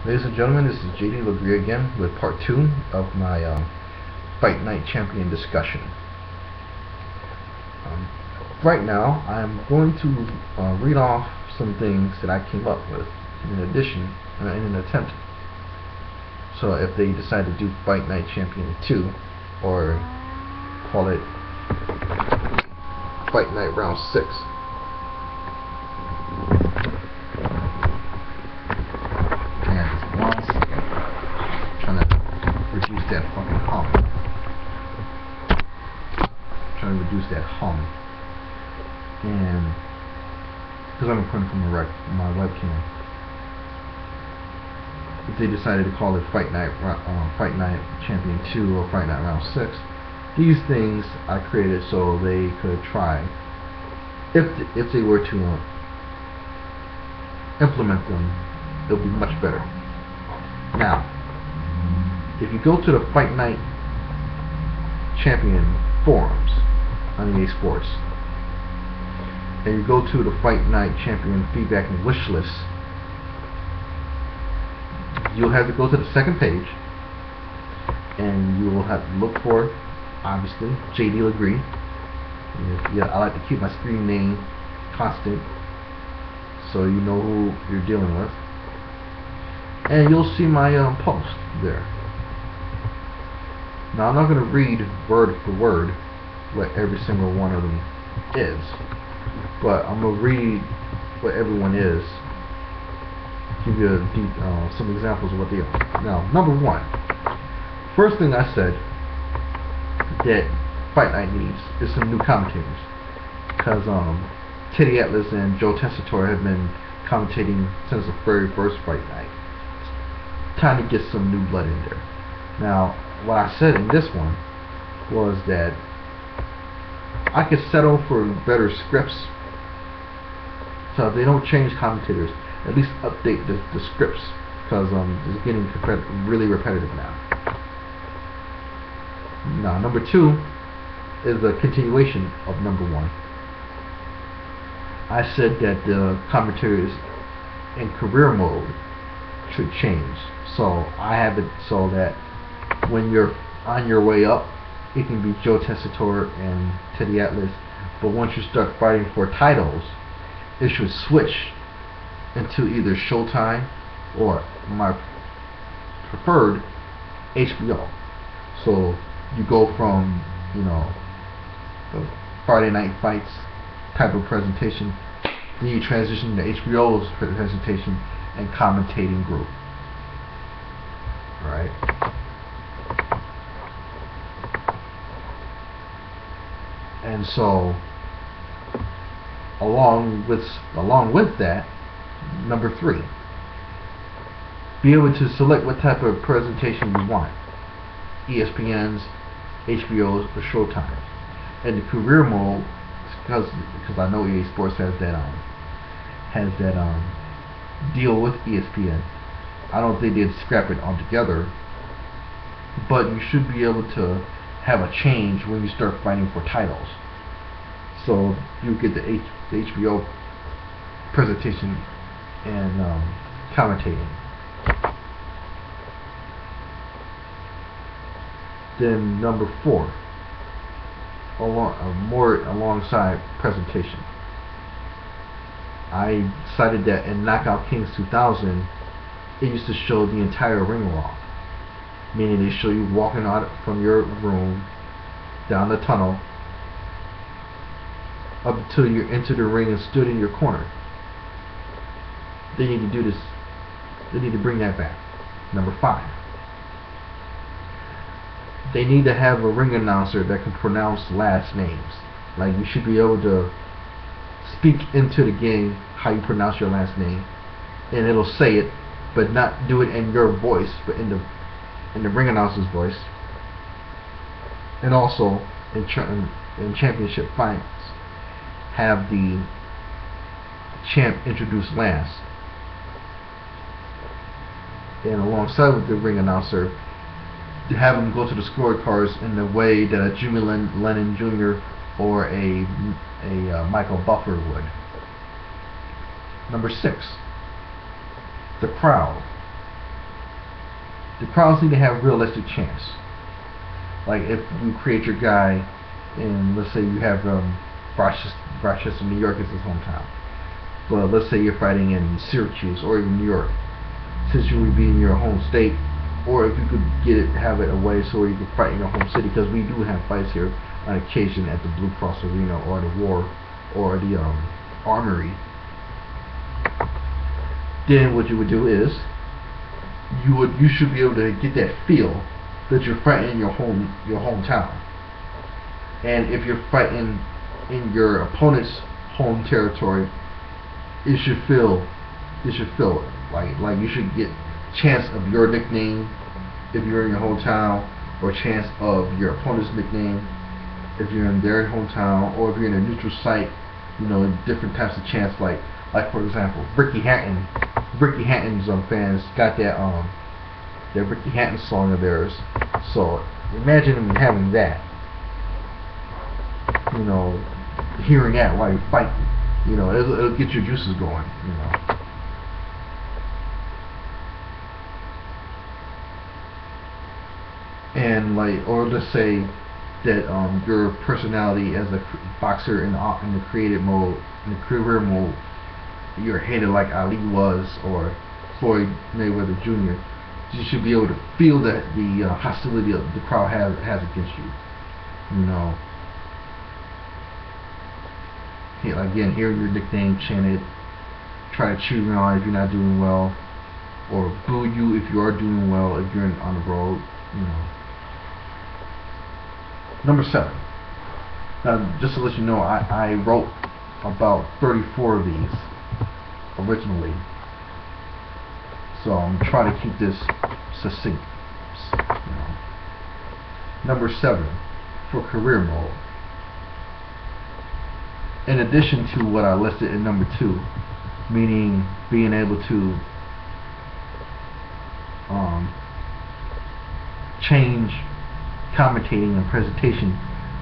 Ladies and gentlemen, this is JD LeGree again with part 2 of my Fight Night Champion discussion. Right now, I'm going to read off some things that I came up with in an attempt. So if they decide to do Fight Night Champion 2, or call it Fight Night Round 6. That fucking hum. Trying to reduce that hum. And because I'm recording from my webcam, if they decided to call it Fight Night Champion 2 or Fight Night Round 6, these things I created so they could try, if they were to implement them, they'll be much better. Now, if you go to the Fight Night Champion forums on EA Sports, and you go to the Fight Night Champion feedback and wish list, you'll have to go to the second page, and you will have to look for, obviously, JD LeGree. Yeah, I like to keep my screen name constant, so you know who you're dealing with, and you'll see my post there. Now, I'm not going to read word for word what every single one of them is, but I'm going to read what everyone is, give you some examples of what they are. Now, number one, first thing I said that Fight Night needs is some new commentators, because Teddy Atlas and Joe Tessitore have been commentating since the very first Fight Night. It's time to get some new blood in there. Now, what I said in this one was that I could settle for better scripts, so if they don't change commentators, at least update the scripts, because it's getting really repetitive now. Now, number two is a continuation of number one. I said that the commentators in career mode should change, so I have it so that when you're on your way up, it can be Joe Tessitore and Teddy Atlas, but once you start fighting for titles, it should switch into either Showtime or my preferred HBO. So you go from, the Friday Night Fights type of presentation, then you transition to HBO's presentation and commentating group. Alright? And so, along with that, number three, be able to select what type of presentation you want: ESPN's, HBO's, or Showtime. And the career mode, because I know EA Sports has that deal with ESPN. I don't think they'd scrap it altogether, but you should be able to have a change when you start fighting for titles. So you get the HBO presentation and commentating. Then number four, alongside presentation, I decided that in Knockout Kings 2000, it used to show the entire ring walk. Meaning they show you walking out from your room, down the tunnel, up until you enter the ring and stood in your corner. They need to do this. They need to bring that back. Number five, they need to have a ring announcer that can pronounce last names. Like, you should be able to speak into the game how you pronounce your last name, and it'll say it, but not do it in your voice, but in the ring announcer's voice. And also in championship fights, have the champ introduce last, and alongside with the ring announcer, to have him go to the scorecards in the way that a Jimmy Lennon Jr. or a Michael Buffer would. Number 6, the crowd. the crowds need to have realistic chance. Like if you create your guy in, let's say you have Rochester, New York is his hometown, but let's say you're fighting in Syracuse or even New York, since you would be in your home state, or if you could have it away so you could fight in your home city, because we do have fights here on occasion at the Blue Cross Arena or the War or the Armory. Then what you would do is you should be able to get that feel that you're fighting in your hometown. And if you're fighting in your opponent's home territory, it should feel like you should get chance of your nickname if you're in your hometown, or chance of your opponent's nickname if you're in their hometown, or if you're in a neutral site, different types of chants, like for example, Ricky Hatton's fans got that Ricky Hatton song of theirs. So imagine them having that, hearing that while you're fighting, it'll get your juices going, And or let's say that your personality as a boxer in the creative mode, in the career mode, you're hated like Ali was, or Floyd Mayweather Jr. You should be able to feel that the hostility of the crowd has against you. Again, hear your nickname chanted, try to cheer you on if you're not doing well, or boo you if you are doing well, if you're on the road. Number 7. Now, just to let you know, I wrote about 34 of these originally, so I'm trying to keep this succinct. Number 7, for career mode. In addition to what I listed in number 2, meaning being able to change commentating and presentation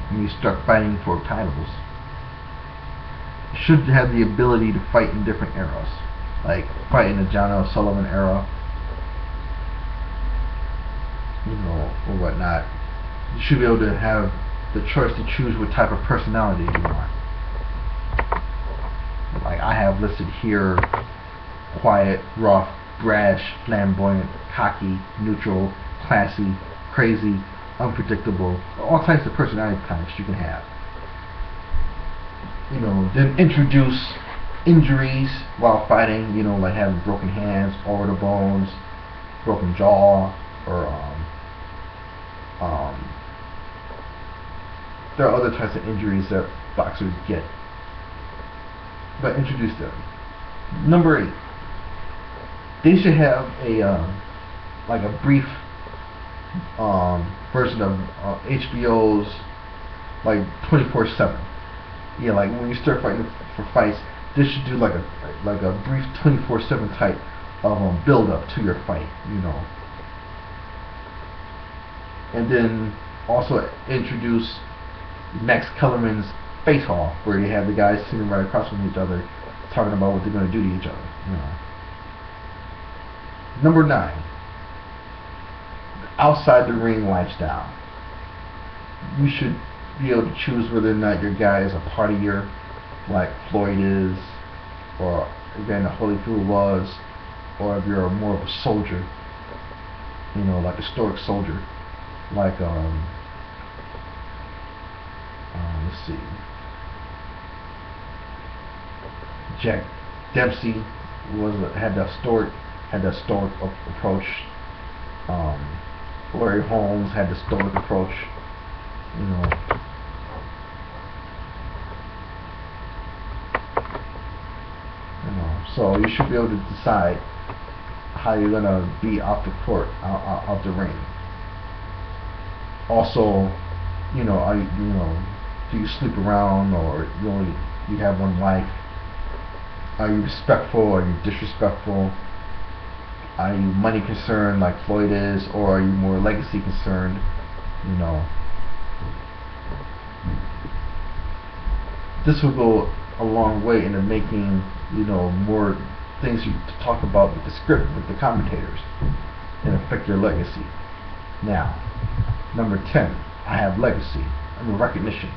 when you start fighting for titles, you should have the ability to fight in different eras, like fight in the John L. Sullivan era, or whatnot. You should be able to have the choice to choose what type of personality you want. Like I have listed here: quiet, rough, brash, flamboyant, cocky, neutral, classy, crazy, unpredictable, all types of personality types you can have. Then introduce injuries while fighting, like having broken hands, orbital bones, broken jaw, or there are other types of injuries that boxers get. But introduce them. Number 8. They should have a brief version of HBO's 24/7. Yeah, like when you start fighting for fights, this should do like a brief 24/7 type of build up to your fight, And then also introduce Max Kellerman's Face Hall, where you have the guys sitting right across from each other, talking about what they're going to do to each other. Number 9. Outside the ring lifestyle. You should be able to choose whether or not your guy is a partier, like Floyd is, or again the Holyfield was, or if you're more of a soldier, like a stoic soldier, like let's see, Jack Dempsey had that stoic approach. Larry Holmes had the stoic approach. So you should be able to decide how you're gonna be off the court, off the ring. Also, do you sleep around, or you have one life? Are you respectful? Are you disrespectful? Are you money concerned like Floyd is, or are you more legacy concerned? This will go a long way into making more things you talk about with the script, with the commentators. and affect your legacy. Now, number 10, I have legacy. I mean recognition.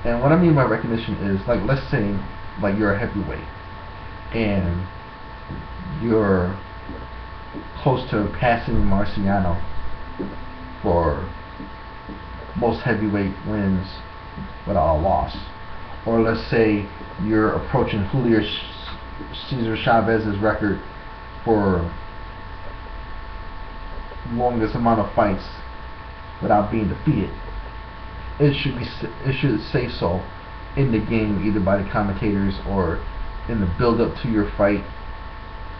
And what I mean by recognition is, like, let's say, like, you're a heavyweight and you're close to passing Marciano for most heavyweight wins without a loss. Or let's say you're approaching Julio Cesar Chavez's record for longest amount of fights without being defeated. It should say so in the game, either by the commentators or in the build up to your fight.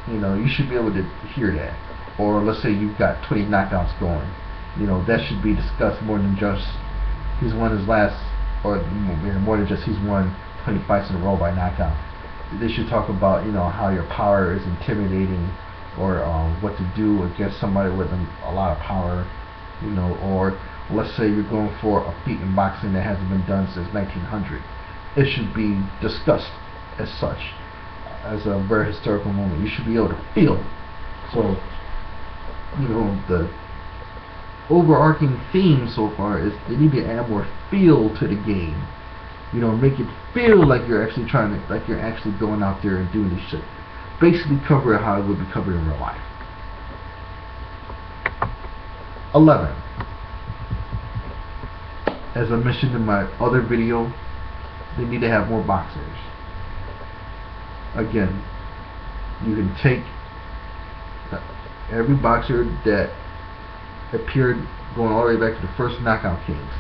You know, you should be able to hear that. Or let's say you've got 20 knockouts going. You know, that should be discussed more than just he's won his last, or more than just he's won 20 fights in a row by knockout. They should talk about, you know, how your power is intimidating, or what to do against somebody with a lot of power. You know, or let's say you're going for a feat in boxing that hasn't been done since 1900. It should be discussed as such, as a very historical moment. You should be able to feel. So, you know, the overarching theme so far is they need to add more feel to the game. You know, make it feel like you're actually like you're actually going out there and doing this shit. Basically cover it how it would be covered in real life. 11. As I mentioned in my other video, they need to have more boxers. Again, you can take every boxer that appeared going all the way back to the first Knockout Kings.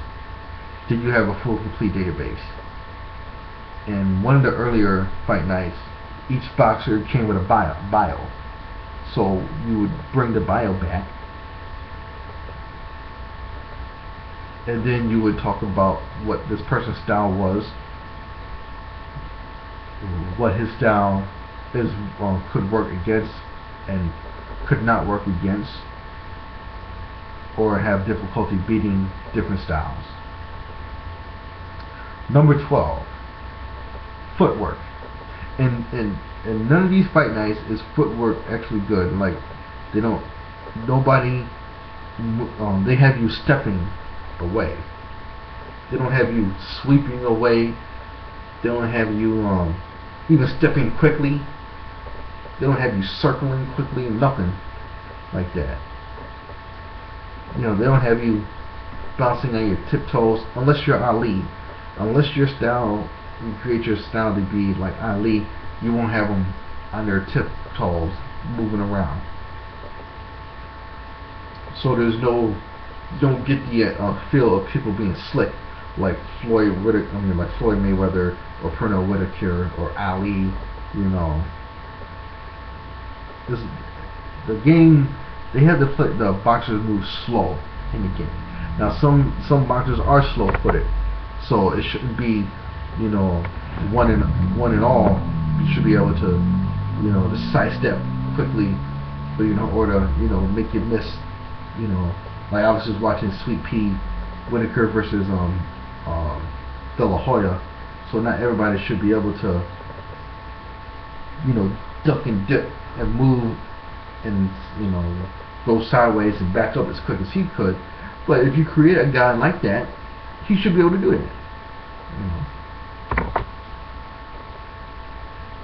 Then you have a full, complete database. And one of the earlier fight nights, each boxer came with a bio. So you would bring the bio back, and then you would talk about what this person's style was, what his style is, could work against and could not work against, or have difficulty beating different styles. Number 12, footwork. And none of these fight nights is footwork actually good. Like, they don't, nobody, they have you stepping away. They don't have you sweeping away. They don't have you even stepping quickly. They don't have you circling quickly. Nothing like that. You know, they don't have you bouncing on your tiptoes unless you're Ali. Unless your style, you create your style to be like Ali, you won't have them on their tiptoes moving around. So there's no, you don't get the feel of people being slick like Floyd Mayweather or Pernell Whitaker or Ali. You know, the game, they have to play the boxers move slow in the game. Now some boxers are slow-footed, so it shouldn't be, you know, one and all. You should be able to, you know, to sidestep quickly, but, you know, or to, you know, make you miss. You know, like I was just watching Sweet Pea Whitaker versus De La Hoya, so not everybody should be able to, you know, duck and dip and move and, you know, go sideways and back up as quick as he could. But if you create a guy like that, he should be able to do that. You know.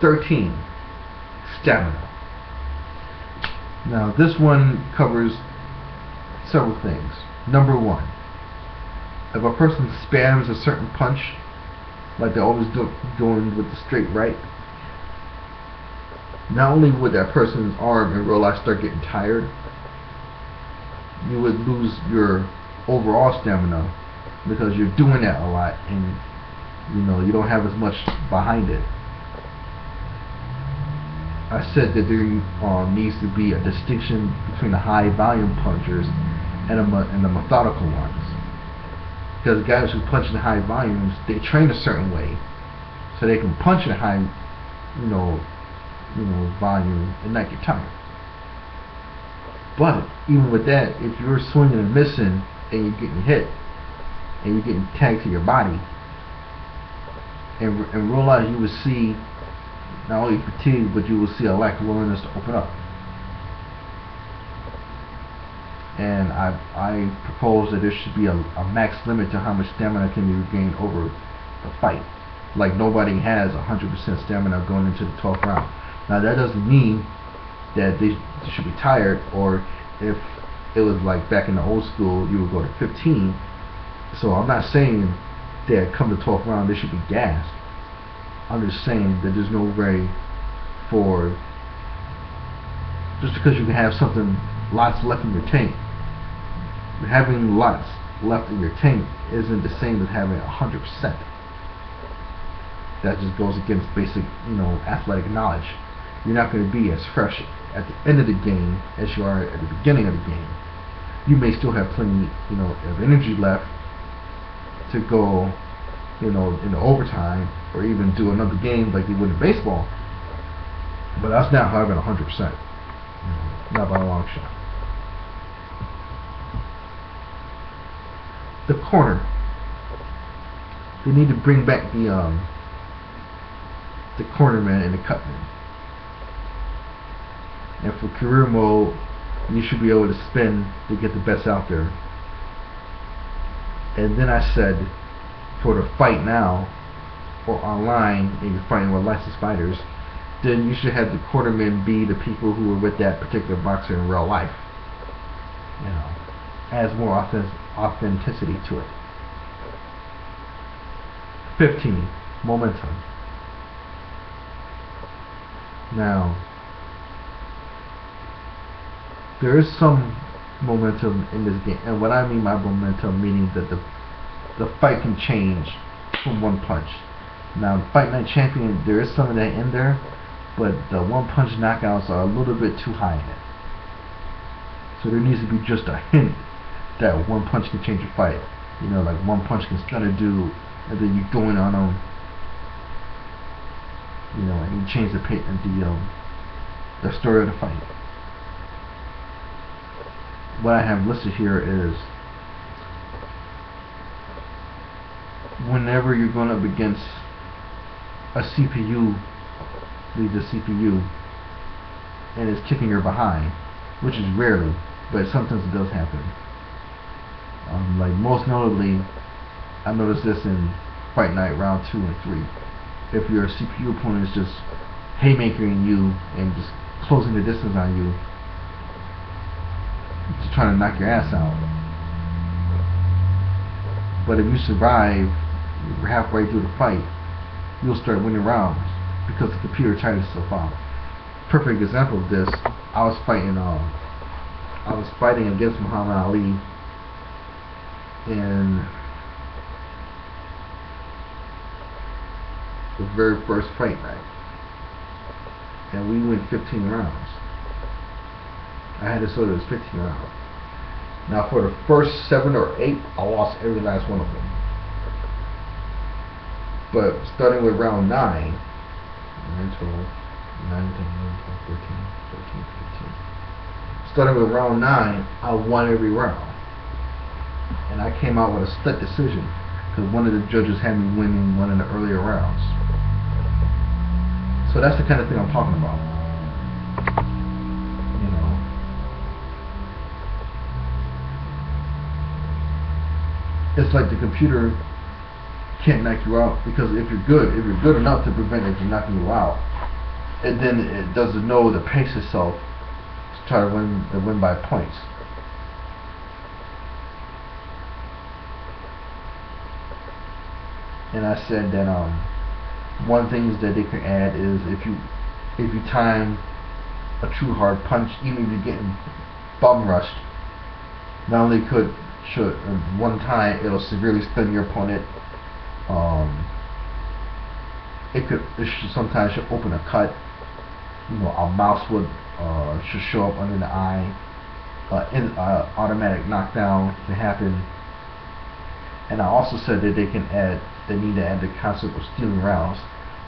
13, stamina. Now this one covers several things. Number 1, if a person spams a certain punch, like they're always doing with the straight right, not only would that person's arm in real life start getting tired, you would lose your overall stamina because you're doing that a lot, and, you know, you don't have as much behind it. I said that there needs to be a distinction between the high volume punchers and the methodical ones, because guys who punch in high volumes, they train a certain way so they can punch in a high, you know, volume and not get tired. But even with that, if you're swinging and missing and you're getting hit and you're getting tagged to your body, and in real life you will see not only fatigue, but you will see a lack of willingness to open up. and I propose that there should be a max limit to how much stamina can be regained over the fight. Like nobody has 100% stamina going into the 12th round. Now that doesn't mean that they should be tired, or if it was like back in the old school, you would go to 15. So I'm not saying that come the 12th round they should be gassed. I'm just saying that there's no way for, just because you can have something lots left in your tank, having lots left in your tank isn't the same as having 100%. That just goes against basic, athletic knowledge. You're not going to be as fresh at the end of the game as you are at the beginning of the game. You may still have plenty, of energy left to go, into overtime, or even do another game like you would in baseball. But that's not having 100%. Not by a long shot. The corner. They need to bring back the cornerman and the cutman. And for career mode, you should be able to spin to get the best out there. And then I said, for the fight now, or online, and you're fighting with licensed fighters, then you should have the cornermen be the people who were with that particular boxer in real life. Adds more authenticity to it. 15. Momentum. Now, there is some momentum in this game, and what I mean by momentum, meaning that the fight can change from one punch. Now, the Fight Night Champion, there is some of that in there, but the one punch knockouts are a little bit too high in it. So there needs to be just a hint that one punch can change a fight. Like one punch can stun a dude, and then you go in on him, and you change the story of the fight. What I have listed here is, whenever you're going up against a CPU, leads a CPU, and is kicking your behind, which is rarely, but sometimes it does happen. Like most notably, I noticed this in Fight Night round 2 and 3. If your CPU opponent is just haymakering you and just closing the distance on you, just trying to knock your ass out. But if you survive halfway through the fight, you'll start winning rounds because the computer tires itself out. Perfect example of this, I was fighting against Muhammad Ali in the very first fight night, and we went 15 rounds. I had to sort of 15 rounds. Now for the first 7 or 8, I lost every last one of them. But starting with round 9, 9, 12, 9, 10, 11, 12, 13, 14, 15. Starting with round 9, I won every round. And I came out with a split decision because one of the judges had me winning one of the earlier rounds. So that's the kind of thing I'm talking about. It's like the computer can't knock you out, because if you're good enough to prevent it from knocking you out, and then it doesn't know to pace itself to try to win by points. And I said that one thing that they can add is if you time a true hard punch, even if you're getting bum rushed, not only should one time it'll severely stun your opponent. It should sometimes open a cut. A mouse should show up under the eye. Automatic knockdown can happen. And I also said that they need to add the concept of stealing rounds,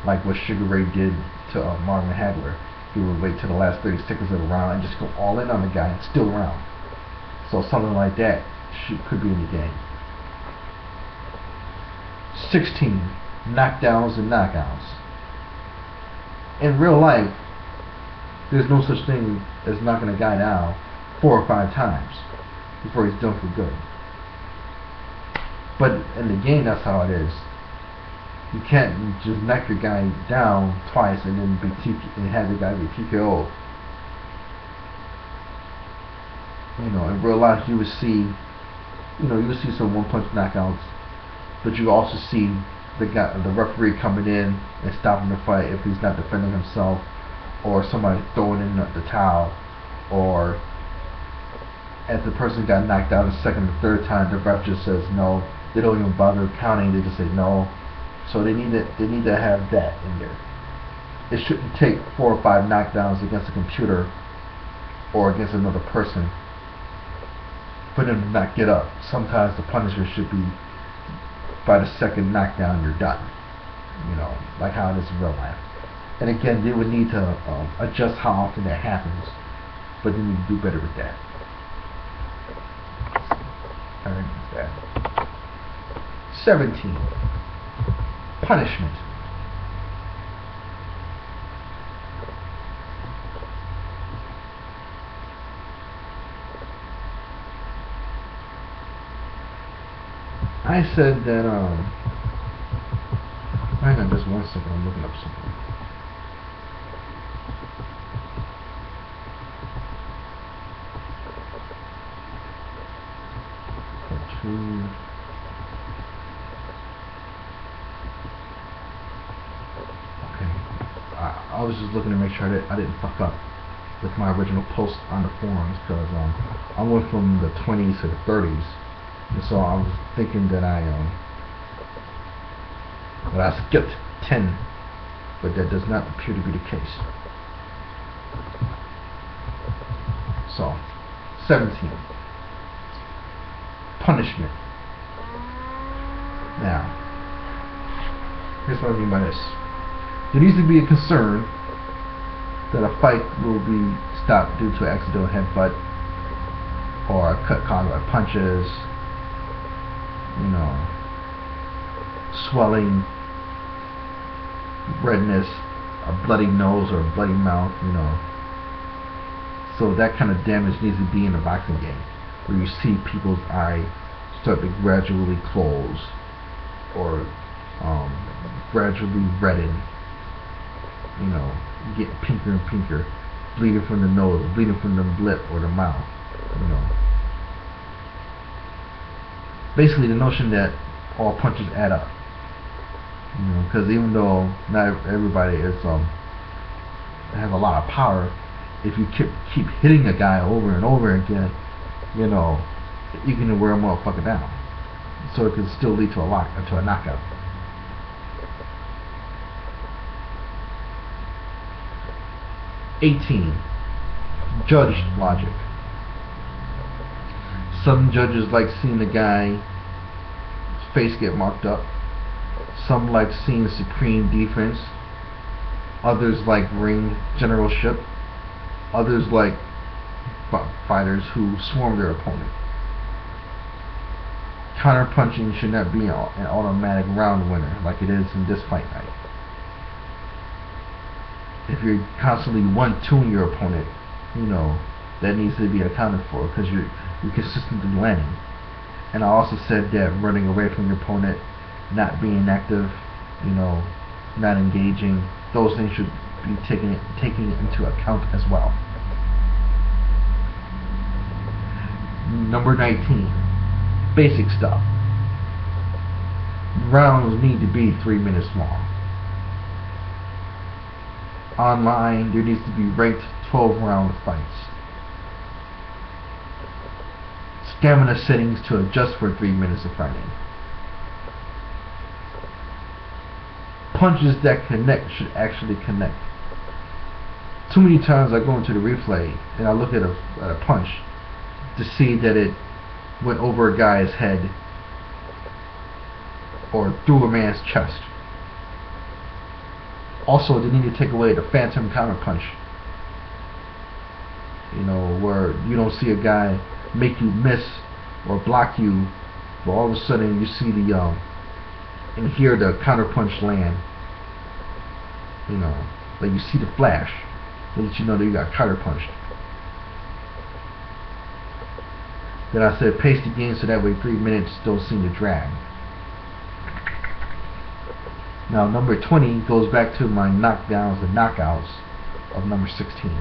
like what Sugar Ray did to Marvin Hagler. He would wait till the last 30 seconds of the round and just go all in on the guy and steal the round. So something like that could be in the game. 16. Knockdowns and knockouts. In real life, there's no such thing as knocking a guy down 4 or 5 times. before he's done for good. But in the game, that's how it is. You can't just knock your guy down twice and then and have the guy be TKO. You know, in real life, you would see, you would see some one-punch knockouts, but you also see the referee coming in and stopping the fight if he's not defending himself, or somebody throwing in the towel, or as the person got knocked out a second or third time, the ref just says no. They don't even bother counting. They just say no. So they need to have that in there. It shouldn't take 4 or 5 knockdowns against a computer or against another person for them to not get up. Sometimes the punishment should be by the second knockdown you're done. Like how it is in real life. And again, they would need to adjust how often that happens, but they need to do better with that. Alright, that. 17. Punishment. I said that, hang on just one second, I'm looking up something. Okay, I was just looking to make sure I didn't fuck up with my original post on the forums, because I went from the 20s to the 30s, and so I was thinking that I skipped 10, but that does not appear to be the case. So 17. Punishment. Now, here's what I mean by this. There needs to be a concern that a fight will be stopped due to an accidental headbutt or a cut caused by punches, swelling, redness, a bloody nose or a bloody mouth, So that kind of damage needs to be in the boxing game, where you see people's eyes start to gradually close or gradually redden, get pinker and pinker, bleeding from the nose, bleeding from the lip or the mouth, Basically the notion that all punches add up, because even though not everybody has a lot of power, if you keep hitting a guy over and over again, you can wear a motherfucker down. So it can still lead to a knockout. (18) Judge logic. Some judges like seeing the guy's face get marked up. Some like seeing supreme defense. Others like ring generalship. Others like fighters who swarm their opponent. Counter-punching should not be an automatic round winner like it is in this fight night. If you're constantly 1-2ing your opponent, that needs to be accounted for, because you're consistently landing. And I also said that running away from your opponent, not being active, not engaging, those things should be taken into account as well. Number 19. Basic stuff. Rounds need to be 3 minutes long. Online, there needs to be ranked 12-round fights. Stamina settings to adjust for 3 minutes of fighting. Punches that connect should actually connect. Too many times I go into the replay and I look at a punch to see that it went over a guy's head or through a man's chest. Also, they need to take away the phantom counter punch. Where you don't see a guy make you miss or block you, but all of a sudden you see and hear the counter punch land. Like you see the flash, so that you know that you got counter punched. Then I said pace the game so that way 3 minutes don't seem to drag. Now number 20 goes back to my knockdowns and knockouts of number 16.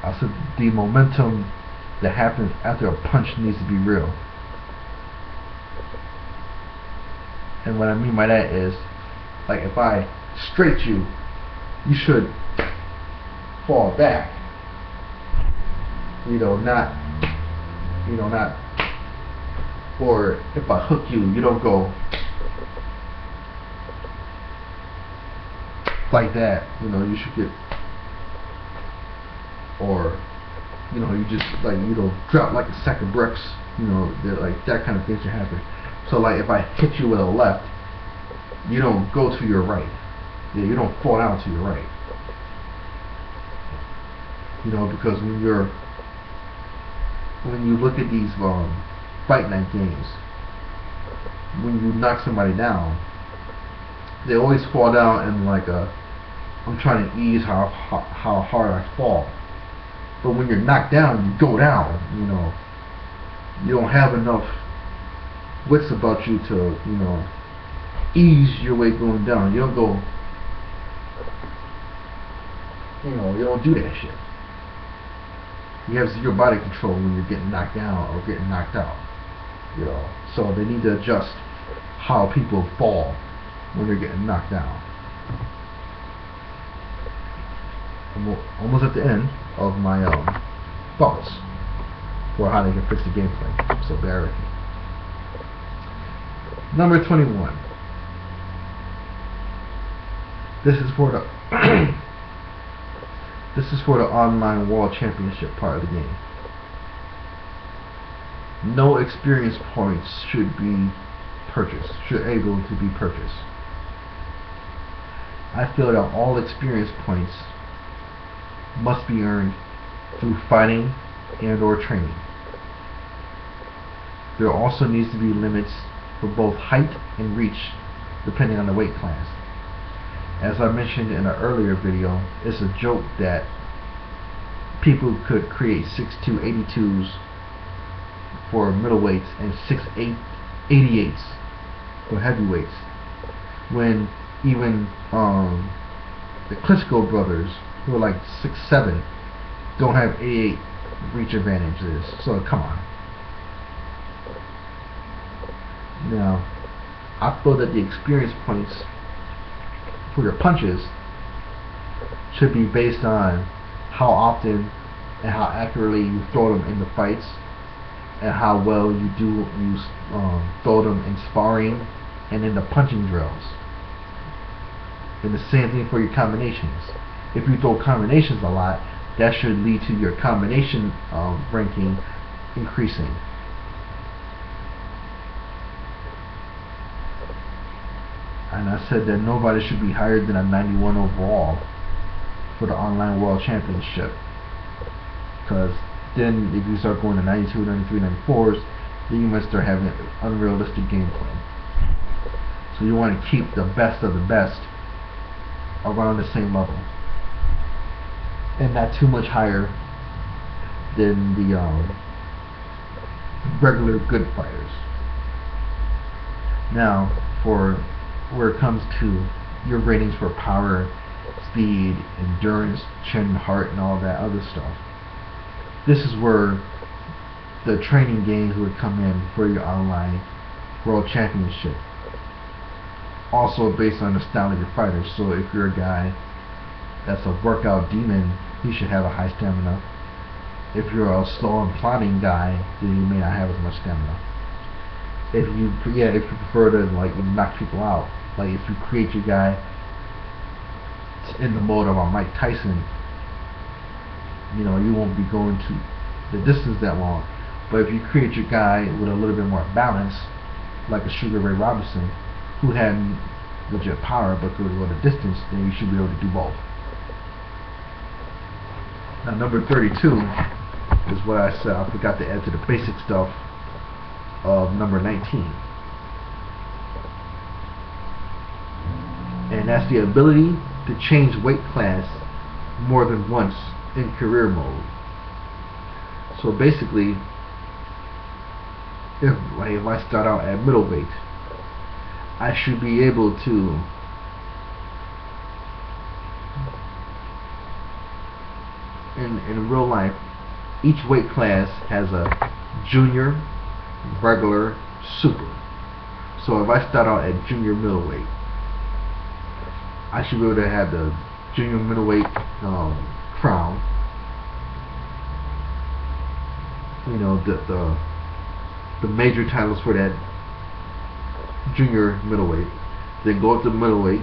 I said the momentum that happens after a punch needs to be real. And what I mean by that is, like, if I straight you, you should fall back. Not, or if I hook you, you don't go like that. You should get, or, you just, like, drop like a sack of bricks. Like that kind of thing should happen. So, like, if I hit you with a left, you don't go to your right. Yeah, you don't fall down to your right. Because when you look at these fight night games, when you knock somebody down, they always fall down in like I'm trying to ease how hard I fall. But when you're knocked down, you go down. You don't have enough wits about you to ease your way going down. You don't go. You don't do that shit. You have zero body control when you're getting knocked down or getting knocked out. So they need to adjust how people fall when they're getting knocked down. I'm almost at the end of my thoughts for how they can fix the gameplay. So bear with me. Number 21. This is for the This is for the online world championship part of the game. No experience points should be able to be purchased. I feel that all experience points must be earned through fighting and or training. There also needs to be limits for both height and reach depending on the weight class. As I mentioned in an earlier video, it's a joke that people could create 6'2" 82s for middleweights and 6'8" 88s for heavyweights, when even the Klitschko brothers, who are like 6'7", don't have 88 reach advantages. So come on. Now, I feel that the experience points for your punches should be based on how often and how accurately you throw them in the fights, and how well you throw them in sparring and in the punching drills. And the same thing for your combinations. If you throw combinations a lot, that should lead to your combination ranking increasing. And I said that nobody should be higher than a 91 overall for the online world championship, because then if you start going to 92, 93, 94s, then you might start having unrealistic gameplay. So you want to keep the best of the best around the same level, and not too much higher than the regular good fighters. Now, for where it comes to your ratings for power, speed, endurance, chin, heart, and all that other stuff, this is where the training games would come in for your online world championship. Also based on the style of your fighter. So if you're a guy that's a workout demon, he should have a high stamina. If you're a slow and plodding guy, then you may not have as much stamina. If you prefer to knock people out, like if you create your guy in the mode of a Mike Tyson, you won't be going to the distance that long. But if you create your guy with a little bit more balance, like a Sugar Ray Robinson, who had legit power but could go the distance, then you should be able to do both. Now number 32 is what I said I forgot to add to the basic stuff of number 19. And that's the ability to change weight class more than once in career mode. So basically, if I start out at middleweight, I should be able to in real life, each weight class has a junior, regular, super. So if I start out at junior middleweight, I should be able to have the junior middleweight crown. You know, the major titles for that junior middleweight. Then go up to middleweight,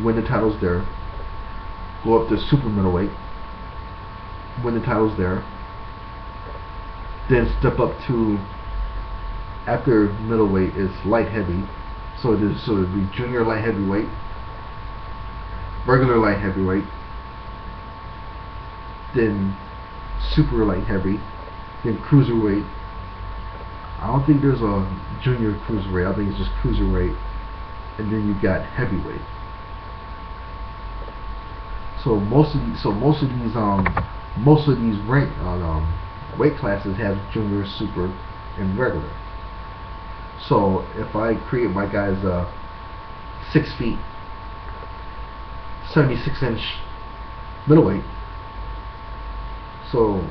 win the titles there. Go up to super middleweight, win the titles there. Then step up to, after middleweight is light heavy. So it'd be junior light heavyweight, regular light heavyweight, then super light heavy, then cruiserweight. I don't think there's a junior cruiserweight. I think it's just cruiserweight, and then you got heavyweight. So most of these rank weight classes have junior, super, and regular. So if I create my guys 6 feet, 76-inch middleweight, so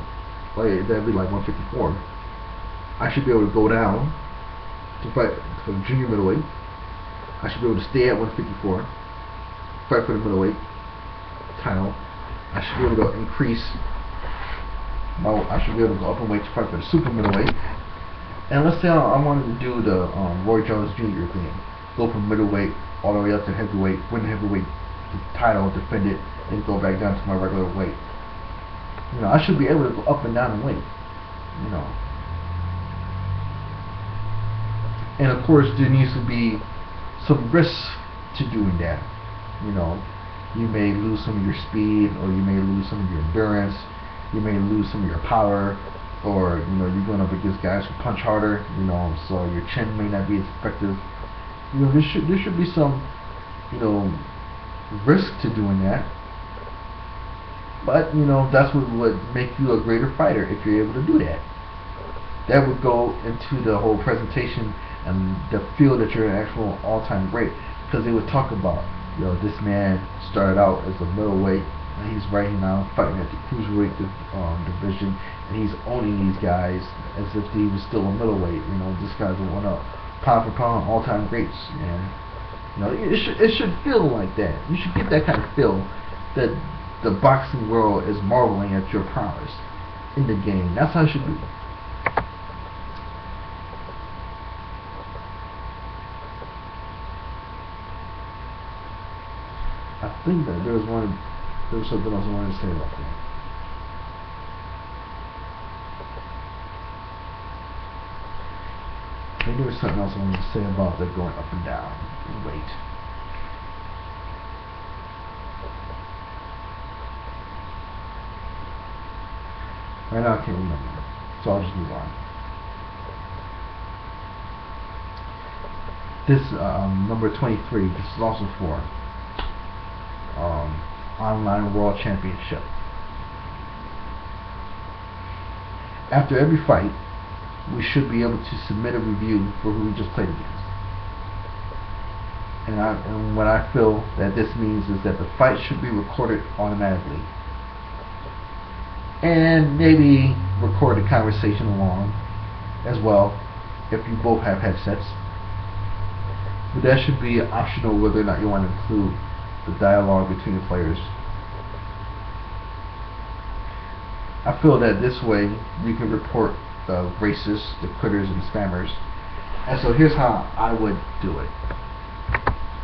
like that'd be like 154. I should be able to go down to fight for the junior middleweight. I should be able to stay at 154, fight for the middleweight title. I should be able to increase. I should be able to go up in weight to fight for the super middleweight. And let's say I wanted to do the Roy Jones Jr. thing, go from middleweight all the way up to heavyweight, win the heavyweight title, defend it, and go back down to my regular weight. You know, I should be able to go up and down in weight. You know. And of course, there needs to be some risks to doing that. You know, you may lose some of your speed, or you may lose some of your endurance. You may lose some of your power, or you know, you're going up against guys who punch harder. You know, so your chin may not be as effective. You know, there should be some, you know, risk to doing that. But you know, that's what would make you a greater fighter if you're able to do that. That would go into the whole presentation and the feel that you're an actual all-time great, because they would talk about, you know, this man started out as a middleweight, and he's right now fighting at the cruiserweight division, and he's owning these guys as if he was still a middleweight. You know, this guy's one up pound for pound all-time greats, and you know, it should feel like that. You should get that kind of feel that the boxing world is marveling at your prowess in the game. That's how it should be. I think that there was something else I wanted to say about that. I think there was something else I wanted to say about that going up and down in weight. Right now I can't remember, so I'll just move on. This number 23. This is also for online world championship. After every fight, we should be able to submit a review for who we just played against. And what I feel that this means is that the fight should be recorded automatically, and maybe record a conversation along as well if you both have headsets. But that should be optional whether or not you want to include the dialogue between the players. I feel that this way you can report the racists, the quitters, and spammers. And so here's how I would do it.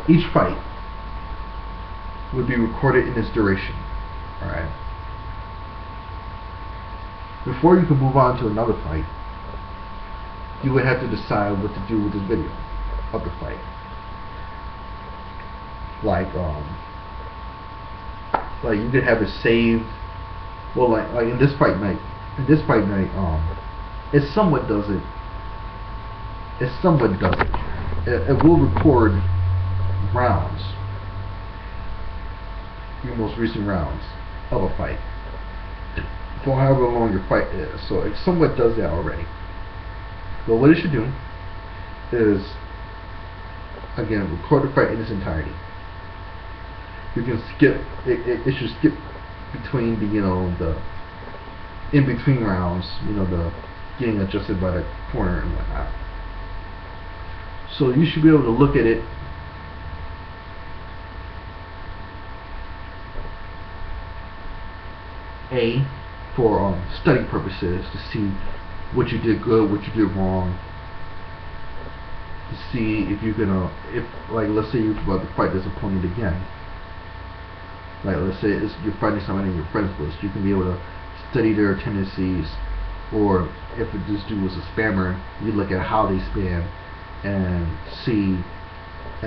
Each fight would be recorded in its duration. Alright. Before you can move on to another fight, you would have to decide what to do with this video of the fight. Like you could have it saved. Well, like in this fight night, it somewhat does it. It will record rounds, your most recent rounds of a fight. for however long your fight is. So it somewhat does that already. But what it should do is, again, record the fight in its entirety. You can skip it should skip between the the in between rounds, the getting adjusted by the corner and whatnot. So you should be able to look at it for study purposes, to see what you did good, what you did wrong, to see if you can if, like, let's say you're about to fight this opponent again. Like, let's say you're fighting somebody in your friends list, you can be able to study their tendencies, or if this dude was a spammer, you look at how they spam and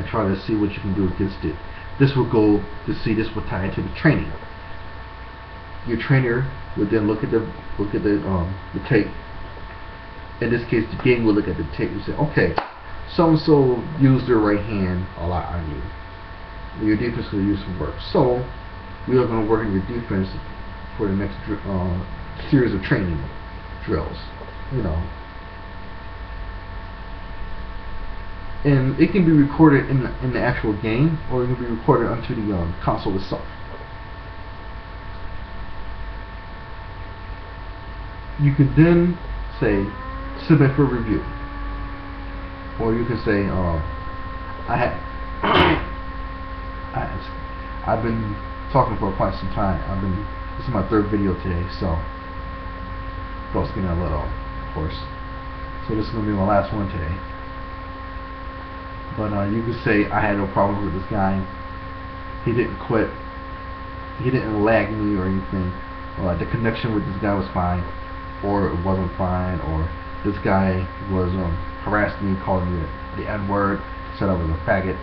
try to see what you can do against it. This will go to see, this will tie into the training. Your trainer would then look at the tape. In this case, the game will look at the tape and say, okay, so and so used their right hand a lot on you. Your defense will use some work. So we are going to work on your defense for the next series of training drills. And it can be recorded in the actual game, or it can be recorded onto the console itself. You could then say submit for review, or you can say I've been talking for quite some time. This is my third video today, so throat's getting a little hoarse. So this is gonna be my last one today. But you could say I had no problems with this guy. He didn't quit. He didn't lag me or anything. The connection with this guy was fine, or it wasn't fine, or this guy was harassing me, calling me the N-word, said I was a faggot.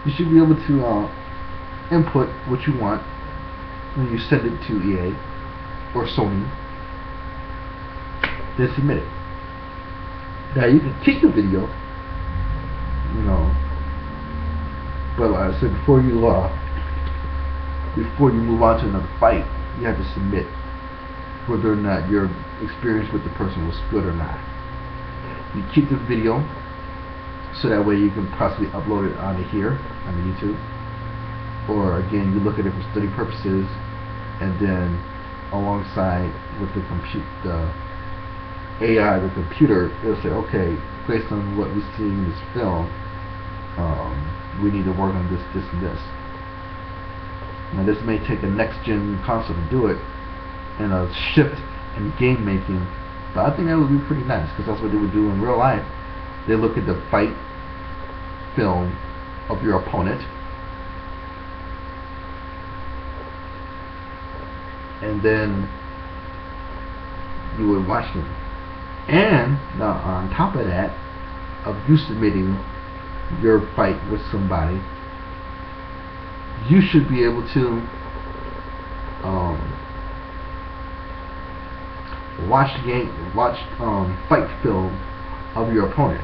You should be able to input what you want when you send it to EA or Sony, then submit it. Now you can keep the video, but like I said, before you move on to another fight, you have to submit whether or not your experience with the person was good or not. You keep the video so that way you can possibly upload it onto here, onto YouTube. Or again, you look at it for study purposes, and then alongside with the AI, the computer, it'll say, okay, based on what we see in this film, we need to work on this, this, and this. Now this may take a next-gen console to do it, and a shift in game making, but I think that would be pretty nice, because that's what they would do in real life. They look at the fight film of your opponent, and then you would watch them. And now on top of that, of you submitting your fight with somebody, you should be able to watch fight film of your opponent.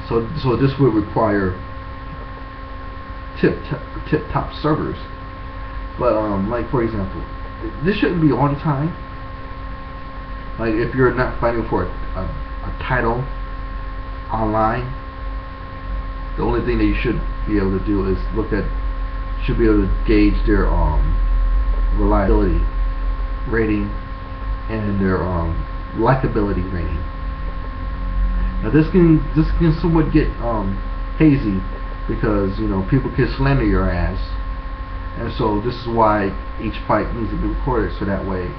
So this would require tip-top servers. But like, for example, this shouldn't be all the time. Like, if you're not fighting for a title online, the only thing that you should be able to do is should be able to gauge their reliability rating and their likability rating. Now this can somewhat get hazy, because people can slander your ass, and so this is why each fight needs to be recorded, so that way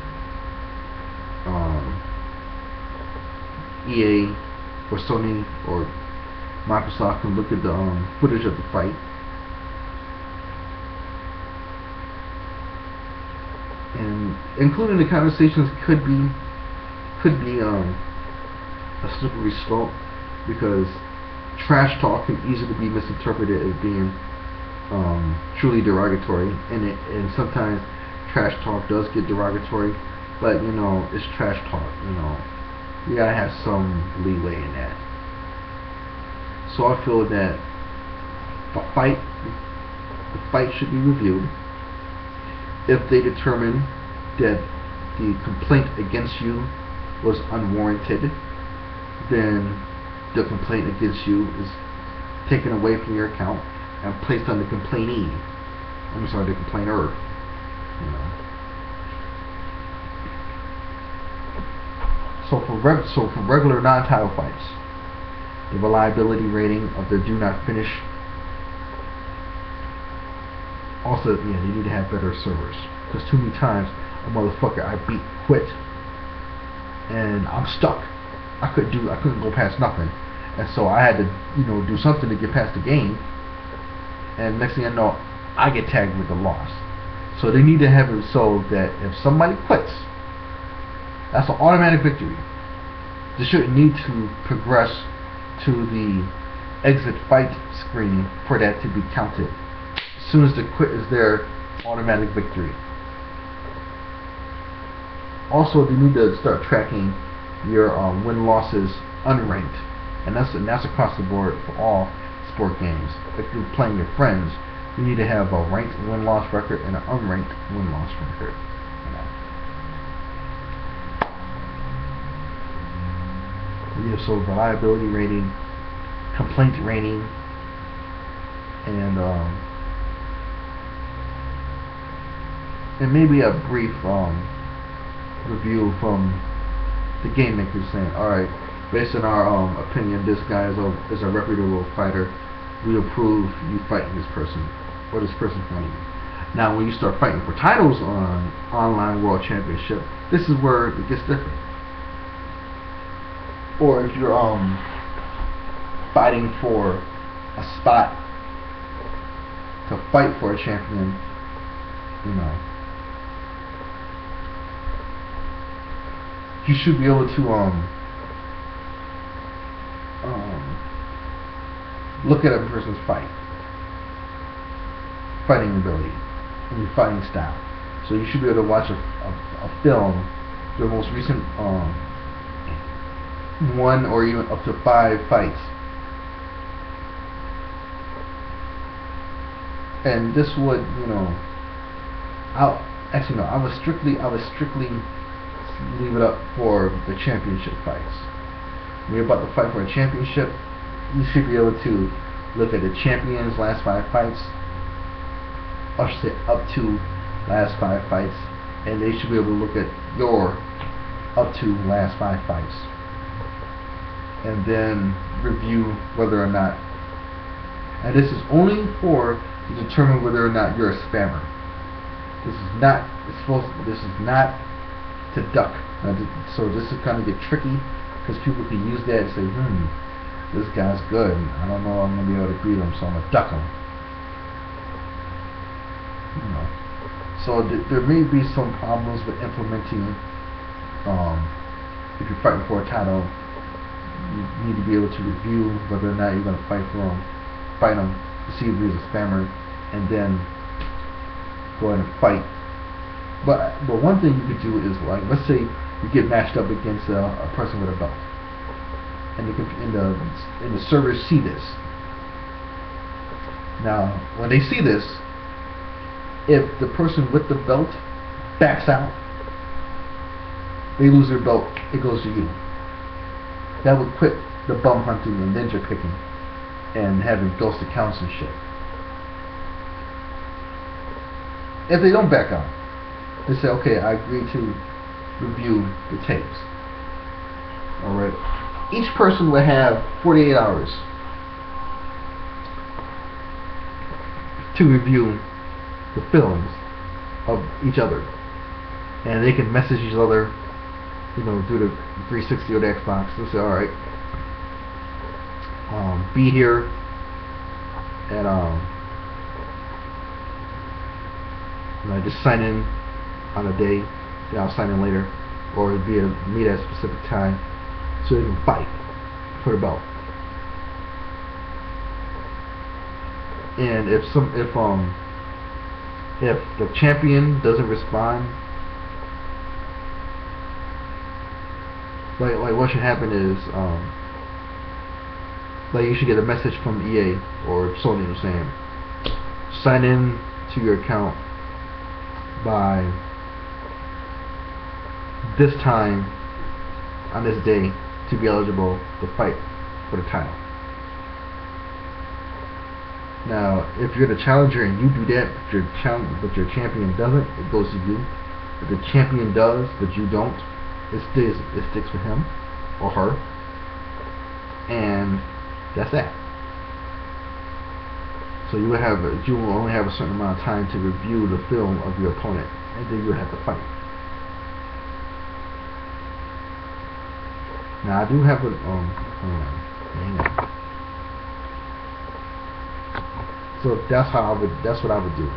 EA or Sony or Microsoft can look at the footage of the fight and including the conversations could be a slippery slope, because trash talk can easily be misinterpreted as being truly derogatory, and sometimes trash talk does get derogatory, but it's trash talk. You gotta have some leeway in that. So I feel that the fight should be reviewed. If they determine that the complaint against you was unwarranted, then the complaint against you is taken away from your account and placed on the complainee. I'm sorry, the complainer. You know. So for regular non-title fights, the reliability rating of the do not finish. Also, yeah, they need to have better servers, because too many times a motherfucker I beat quit, and I'm stuck. I couldn't go past nothing, and so I had to, do something to get past the game. And next thing I know, I get tagged with the loss. So they need to have it so that if somebody quits, that's an automatic victory. They shouldn't need to progress to the exit fight screen for that to be counted. As soon as the quit is there, automatic victory. Also, they need to start tracking your win-losses unranked, and that's across the board for all sport games. If you're playing your friends, you need to have a ranked win-loss record and an unranked win-loss record. Yeah, so reliability rating, complaint rating, and maybe a brief review from the game makers saying, alright, based on our opinion, this guy is a reputable fighter. We approve you fighting this person, or this person fighting you. Now when you start fighting for titles on Online World Championship, this is where it gets different. Or if you're fighting for a spot to fight for a champion, you should be able to look at a person's fighting ability, and your fighting style. So you should be able to watch a film, the most recent 1 or even up to 5 fights, and this would, I would strictly leave it up for the championship fights. When you're about to fight for a championship, you should be able to look at the champion's last 5 fights, or should say up to last 5 fights, and they should be able to look at your up to last 5 fights, and then review whether or not, and this is only to determine whether or not you're a spammer. This is not to duck. So this is kind of get tricky, because people can use that and say, this guy's good, I don't know if I'm going to be able to beat him, so I'm going to duck him. So there may be some problems with implementing, if you're fighting for a title, you need to be able to review whether or not you're going to fight him, to see if he's a spammer, and then go ahead and fight. But one thing you could do is, like, let's say you get matched up against a person with a belt, and the servers see this. Now, when they see this, if the person with the belt backs out, they lose their belt, it goes to you. That would quit the bum hunting and ninja picking and having ghost accounts and shit. If they don't back out, they say, okay, I agree to review the tapes. Alright. Each person will have 48 hours to review the films of each other. And they can message each other, through the 360 or the Xbox. They'll say, alright, be here at, just sign in on a day, then I'll sign in later, or meet at a specific time, so they can fight for the belt. And if the champion doesn't respond, like what should happen is, you should get a message from EA or Sony saying, sign in to your account by this time on this day to be eligible to fight for the title. Now, if you're the challenger and you do that, but your champion doesn't, it goes to you. If the champion does, but you don't, it sticks with him or her, and that's that. So you will only have a certain amount of time to review the film of your opponent, and then you'll have to fight. Now I do have a hang on. So that's what I would do.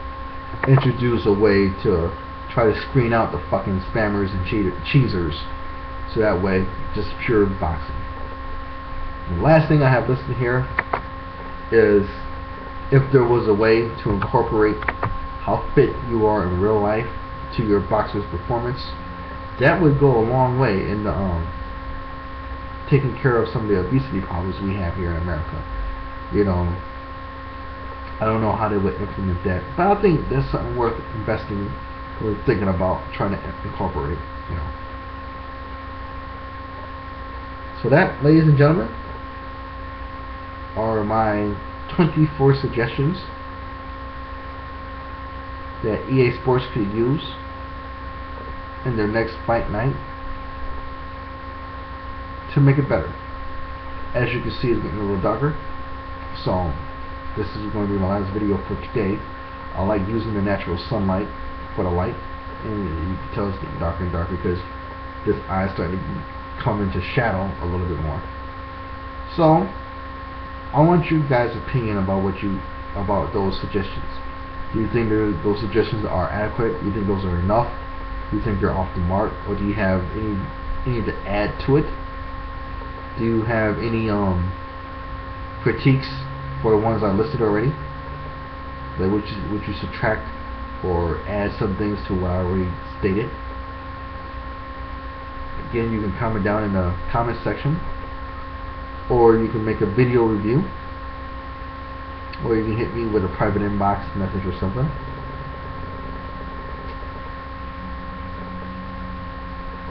Introduce a way to try to screen out the fucking spammers and cheesers, so that way just pure boxing. And the last thing I have listed here is if there was a way to incorporate how fit you are in real life to your boxer's performance, that would go a long way in the taking care of some of the obesity problems we have here in America. You know, I don't know how they would implement that, but I think that's something worth investing or thinking about trying to incorporate. You know. So that, ladies and gentlemen, are my 24 suggestions that EA Sports could use in their next fight night to make it better. As you can see, it's getting a little darker, so this is going to be my last video for today. I like using the natural sunlight for the light, and you can tell it's getting darker and darker because this eye is starting to come into shadow a little bit more. So I want you guys' opinion about those suggestions. Do you think those suggestions are adequate? Do you think those are enough? Do you think they're off the mark, or do you have any to add to it? Do you have any critiques for the ones I listed already? Like would you subtract or add some things to what I already stated? Again, you can comment down in the comment section, or you can make a video review, or you can hit me with a private inbox message or something.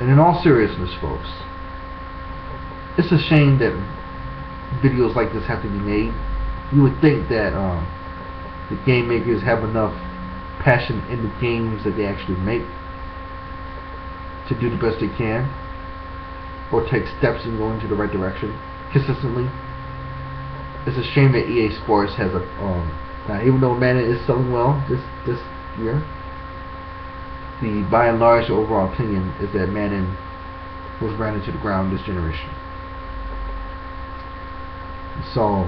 And in all seriousness, folks, it's a shame that videos like this have to be made. You would think that the game makers have enough passion in the games that they actually make to do the best they can, or take steps in going to the right direction consistently. It's a shame that EA Sports has a now, even though Madden is selling well this year, by and large the overall opinion is that Madden was ran into the ground this generation. So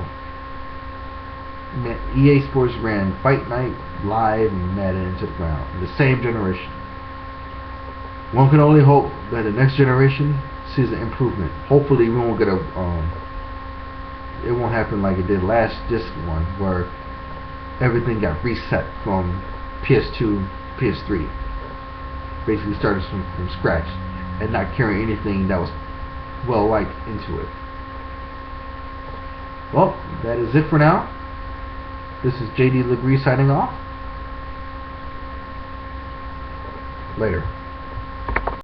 EA Sports ran Fight Night, Live, and Madden into the ground in the same generation. One can only hope that the next generation sees an improvement. Hopefully we won't get it won't happen like it did this one, where everything got reset from PS2 to PS3. Basically started from scratch and not carrying anything that was well liked into it. Well, that is it for now. This is JD Legree signing off. Later.